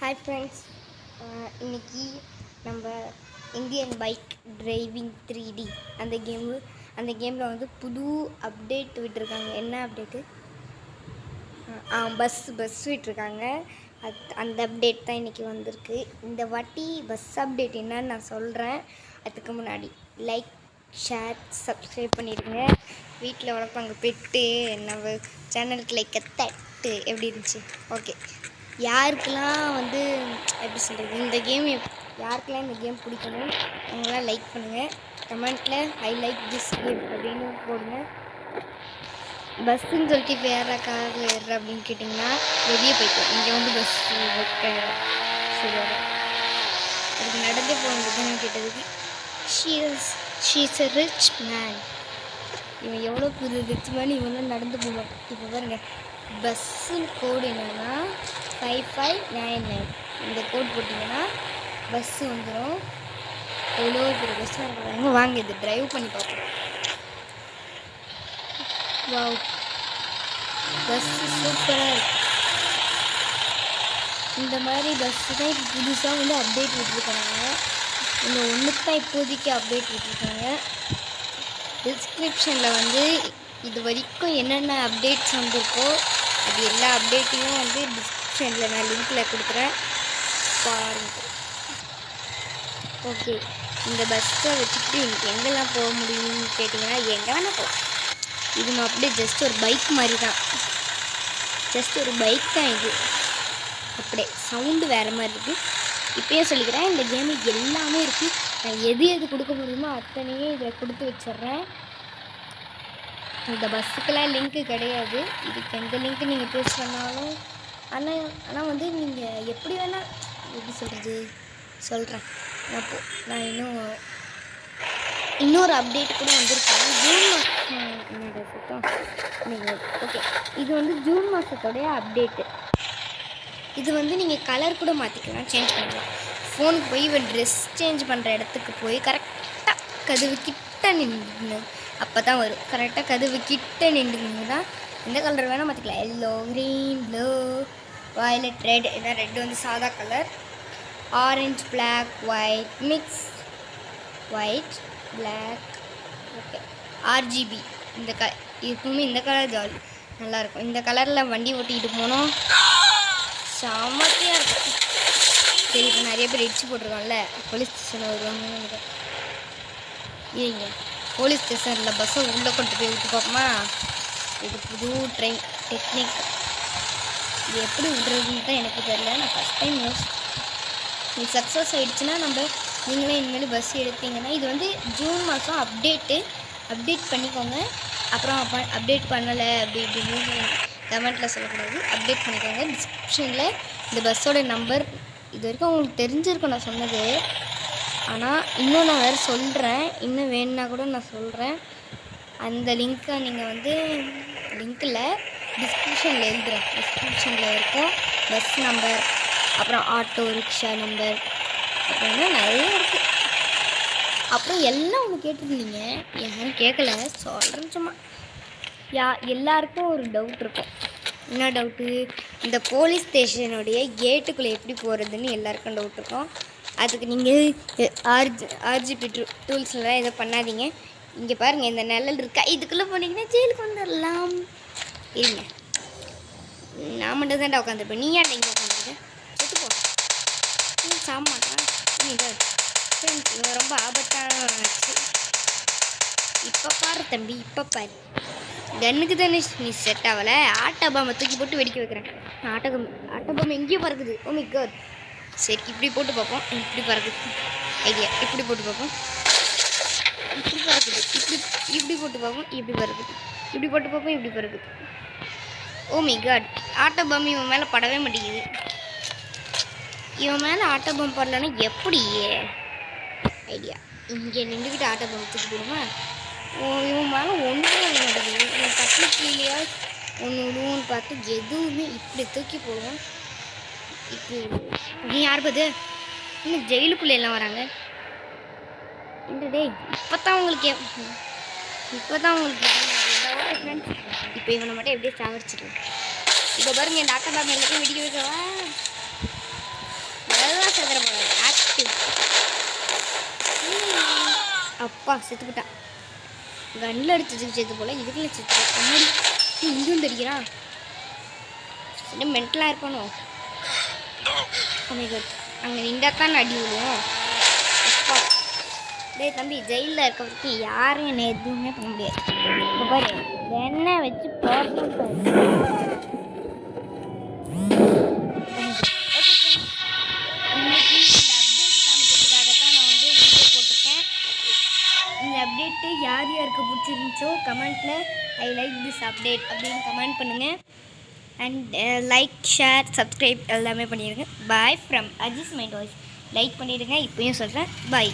Hi friends, இன்றைக்கி நம்ம Indian bike driving 3D அந்த கேமில் வந்து புது அப்டேட் விட்டுருக்காங்க. என்ன அப்டேட்டு? பஸ் விட்டுருக்காங்க. அந்த அப்டேட் தான் இன்றைக்கி வந்திருக்கு. இந்த வாட்டி பஸ் அப்டேட் என்னன்னு நான் சொல்கிறேன். அதுக்கு முன்னாடி லைக், ஷேர், சப்ஸ்கிரைப் பண்ணிடுங்க. வீட்டில் வளர்ப்பாங்க பெட்டு, நம்ம சேனலுக்கு லைக் தட்டு. எப்படி இருந்துச்சு? ஓகே. யாருக்கெல்லாம் வந்து எப்படி சொல்கிறது, இந்த கேம் யாருக்கெல்லாம் இந்த கேம் பிடிக்கணும் அவங்களாம் லைக் பண்ணுங்கள். கமெண்ட்டில் ஐ லைக் திஸ் கேம் அப்படின்னு போடுங்க. பஸ்ஸுன்னு சொல்லிட்டு இப்போ ஏற காரில் ஏறுற அப்படின்னு கேட்டிங்கன்னா வெளியே போய்க்கலாம். இங்கே வந்து பஸ் வைக்க சொல்லுவாங்க. அதுக்கு நடந்தே போகணுன்னு கேட்டதுக்கு ஷீஸ் எ ரிச் மேன். இவன் எவ்வளோ பெரிய ரிச் மேன், இவன் நடந்து போவான். இப்போ பாருங்க, பஸ்ஸு கோடு என்னென்னா 5599. இந்த கோட் போட்டிங்கன்னா பஸ்ஸு வந்துடும். எவ்வளோ பெரிய பஸ்ஸாக இருக்கிறாங்க. வாங்க இது ட்ரைவ் பண்ணி பார்ப்போம். வாவ், பஸ்ஸு சூப்பராக இருக்குது. இந்த மாதிரி பஸ்ஸு தான் இப்போ புதுசாக வந்து அப்டேட் விட்டுருக்காங்க. இந்த ஒன்றுக்கு தான் இப்போதைக்கு அப்டேட் விட்டுருக்காங்க. டிஸ்கிரிப்ஷனில் வந்து இது வரைக்கும் என்னென்ன அப்டேட்ஸ் வந்திருக்கோ அது எல்லா அப்டேட்டையும் வந்து டிஸ்கிரிப்ஷனில் நான் லிங்க்கில் கொடுக்குறேன், பாருங்கள். ஓகே, இந்த பஸ்ஸை வச்சுக்கிட்டு எனக்கு எங்கெல்லாம் போக முடியும்னு கேட்டிங்கன்னா எங்கே வேணால் போகலாம். இது அப்படியே ஜஸ்ட் ஒரு பைக் மாதிரி தான். ஜஸ்ட் ஒரு பைக் தான் இது. அப்படியே சவுண்டு வேறு மாதிரி இருக்குது. இப்போயே சொல்லிக்கிறேன், இந்த கேமில் எல்லாமே இருக்குது. நான் எது கொடுக்க முடியுமோ அத்தனையும் இதில் கொடுத்து வச்சிட்றேன். இந்த பஸ்ஸுக்கெல்லாம் லிங்க்கு கிடையாது. இதுக்கு எந்த லிங்க்கு நீங்கள் பேஸ் பண்ணாலும் ஆனால் வந்து நீங்கள் எப்படி வேணால் எப்படி சொல்கிறேன். நான் இன்னொரு அப்டேட் கூட வந்திருக்கேன். ஜூன் மாதம் ஓகே, இது வந்து ஜூன் மாதத்தோடைய அப்டேட்டு. இது வந்து நீங்கள் கலர் கூட மாற்றிக்கலாம், சேஞ்ச் பண்ணிக்கலாம். ஃபோனுக்கு போய் இவன் ட்ரெஸ் சேஞ்ச் பண்ணுற இடத்துக்கு போய் கரெக்டாக கதவு கிட்ட நின்று அப்போ தான் வரும். கரெக்டாக கதவு கிட்ட நின்றுங்கன்னா எந்த கலர் வேணால் மாற்றிக்கலாம். Yellow, green, blue, violet, red. இதான் ரெட் வந்து சாதா colour. Orange, black, white mix, white, black, okay, RGB. எப்பவுமே இந்த கலர் ஜாலி நல்லாயிருக்கும். இந்த கலரில் வண்டி ஓட்டிகிட்டு போனோம், செம்மத்தியாக இருக்கும். சரி, இப்போ நிறைய பேர் இடிச்சு போட்டிருக்காங்கல்ல, போலீஸ் ஸ்டேஷனில் வருவாங்கன்னு நினைக்கிறேன். இல்லைங்க, போலீஸ் ஸ்டேஷனில் பஸ்ஸை உள்ளே கொண்டு போய் விட்டு பார்ப்போமா? இது புது ட்ரெயின் டெக்னிக். இது எப்படி விடுறதுன்னு தான் எனக்கு தெரியல. நான் ஃபஸ்ட் டைம் இது சக்ஸஸ் ஆகிடுச்சுன்னா நீங்களே இனிமேல் பஸ் எடுத்தீங்கன்னா இது வந்து ஜூன் மாதம் அப்டேட் பண்ணிக்கோங்க. அப்புறம் அப்டேட் பண்ணலை அப்படி இப்படின்னு கமெண்ட்டில் சொல்லக்கூடாது. அப்டேட் பண்ணிக்கோங்க. டிஸ்கிரிப்ஷனில் இந்த பஸ்ஸோட நம்பர் இது வரைக்கும் உங்களுக்கு தெரிஞ்சிருக்கும் நான் சொன்னது. ஆனால் இன்னும் நான் வேறு சொல்கிறேன். இன்னும் வேணுன்னா கூட நான் சொல்கிறேன். அந்த லிங்க்கை நீங்கள் வந்து லிங்க்கில் டிஸ்கிரிப்ஷனில் எழுதுகிறேன். டிஸ்கிரிப்ஷனில் இருக்கும் பஸ் நம்பர், அப்புறம் ஆட்டோ ரிக்ஷா நம்பர், அப்புறம் நிறைய இருக்குது. அப்புறம் எல்லாம் ஒன்று கேட்டுருந்தீங்க, யாரும் கேட்கல, சொல்கிறேன் சும்மா. எல்லாருக்கும் ஒரு டவுட் இருக்கும். என்ன டவுட்டு? இந்த போலீஸ் ஸ்டேஷனுடைய கேட்டுக்குள்ளே எப்படி போகிறதுன்னு எல்லாருக்கும் டவுட் இருக்கும். அதுக்கு நீங்கள் ஆர்ஜிபி டூல்ஸ்லாம் எதுவும் பண்ணாதீங்க. இங்கே பாருங்கள், இந்த நிழல் இருக்கா, இதுக்குள்ளே போனீங்கன்னா ஜெயிலுக்கு வந்துடலாம். இருங்க, நான் மட்டும் தான்டா உட்காந்துருப்பேன். நீ ஏன்டா இங்கே உட்காந்துருக்கேன்? செத்துப்போ, நீ சாப்பிட மாட்டான். இவன் ரொம்ப ஆபத்தான ஆச்சு. இப்போ பாரு தம்பி, இப்போ பாரு, கன்னுக்கு தானே நீ செட் ஆகலை. ஆட்டோ பாம்பை தூக்கி போட்டு வெடிக்க வைக்கிறேன். ஆட்டோ பாம்பு எங்கேயும் பறக்குது. Oh my God. சரி, இப்படி போட்டு பார்ப்போம். இப்படி பறக்குது. ஐடியா, இப்படி போட்டு பார்ப்போம். இப்படி பறக்குது. இப்படி போட்டு பார்ப்போம். இப்படி பறக்குது. இப்படி போட்டு பார்ப்போம். இப்படி பறக்குது. Oh my God. ஆட்டோ பாம்பு இவன் மேலே படவே மாட்டேங்குது. இவன் மேலே ஆட்டோ பாம்பு படலன்னா எப்படி? ஐடியா, இங்கே நின்றுக்கிட்டு ஆட்டோ பாம்பு தூக்கி போடுமா? இவன் மேலே ஒன்றுமே மாட்டேங்குது. இவன் தட்டு கீழேயா ஒன்று விடுவோன்னு பார்த்து எதுவுமே இப்படி தூக்கி போடுவோம். இப்படி நீ யார் பார்த்து இன்னும் ஜெயிலுக்குள்ளே எல்லாம் வராங்க? இந்த டே இப்போ தான் உங்களுக்கு இப்போ இவனை மட்டும் எப்படியே சாவடிச்சிருக்கேன். இப்போ பாருங்க, இந்த ஆட்டோ பாம்பு எல்லாத்தையும் வெடிக்க வைக்கவா? அப்பா செத்துக்கிட்டான். கண்ணில் அடிச்சு செத்து போல, இதுக்குள்ள செத்து முன்னாடி இங்கேயும் தெரிகிறான். இன்னும் மென்டலாக இருக்கணும். அங்கே நின்றாத்தான் அடி விடுவோம். அப்பா டேய் தம்பி, ஜெயிலில் இருக்க வரைக்கும் யாரும் என்னை எதுவுமே பண்ண முடியாது. இப்போ பாரு எண்ணெய் வச்சு இன்னைக்கு இந்த அப்டேட் காமிக்கிறதுக்காகத்தான் நான் வந்து வீடியோ போட்டிருக்கேன். இந்த அப்டேட்டு யார் யாருக்கு பிடிச்சிருந்துச்சோ கமெண்ட்டில் ஐ லைக் திஸ் அப்டேட் அப்படின்னு கமெண்ட் பண்ணுங்கள். அண்ட் லைக், ஷேர், சப்ஸ்கிரைப் எல்லாமே பண்ணிடுங்க. Bye from Aziz mind voice. Like பண்ணிவிடுங்க, இப்போயும் சொல்கிறேன் பாய்.